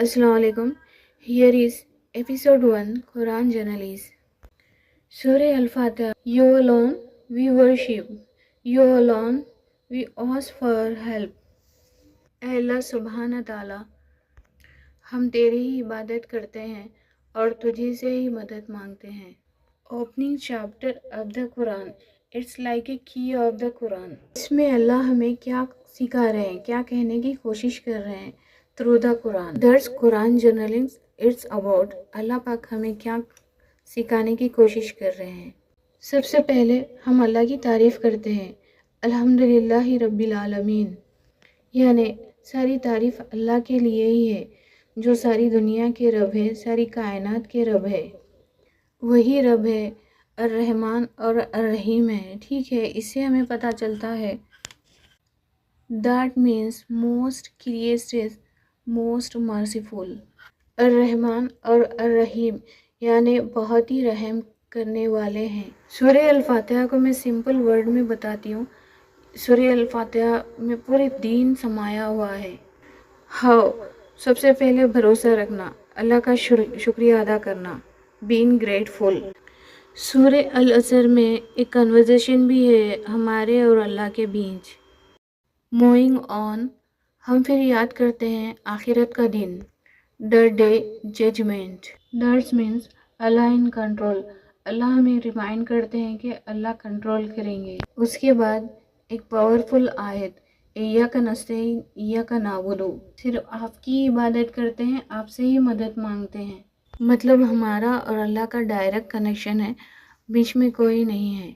Assalamu alaikum. Here is episode 1 Quran Journalist. Surah Al-Fatiha. You alone we worship. You alone we ask for help. اے اللہ سبحانہ تعالی، ہم تیری ہی عبادت کرتے ہیں اور تجھی سے ہی مدد مانگتے ہیں۔ Opening chapter of the Quran. It's like a key of the Quran. اس میں اللہ ہمیں کیا سکھا رہے ہیں، کیا کہنے کی کوشش کر رہے ہیں through the Quran. That's Quran journaling. It's about اللہ پاک ہمیں کیا سکھانے کی کوشش کر رہے ہیں۔ سب سے پہلے ہم اللہ کی تعریف کرتے ہیں، الحمدللہ رب العالمین، یعنی ساری تعریف اللہ کے لیے ہی ہے جو ساری دنیا کے رب ہے، ساری کائنات کے رب ہے۔ وہی رب ہے، الرحمن اور الرحیم ہے۔ ٹھیک ہے، اس سے ہمیں پتہ چلتا ہے that means most gracious, most merciful. الرحمن اور الرحیم یعنی بہت ہی رحم کرنے والے ہیں۔ سورہ الفاتحہ کو میں سمپل ورڈ میں بتاتی ہوں۔ سورہ الفاتحہ میں پورے دین سمایا ہوا ہے۔ ہاؤ، سب سے پہلے بھروسہ رکھنا، اللہ کا شکریہ ادا کرنا، being grateful۔ سورہ العصر میں ایک کنورزیشن بھی ہے ہمارے اور اللہ کے بیچ۔ موونگ آن، ہم پھر یاد کرتے ہیں آخرت کا دن، the day judgment. That means Allah in control. اللہ ہمیں ریمائنڈ کرتے ہیں کہ اللہ کنٹرول کریں گے۔ اس کے بعد ایک پاورفل آیت، ایاک نستعین ایاک نعبد، صرف آپ کی عبادت کرتے ہیں، آپ سے ہی مدد مانگتے ہیں۔ مطلب ہمارا اور اللہ کا ڈائریکٹ کنیکشن ہے، بیچ میں کوئی نہیں ہے۔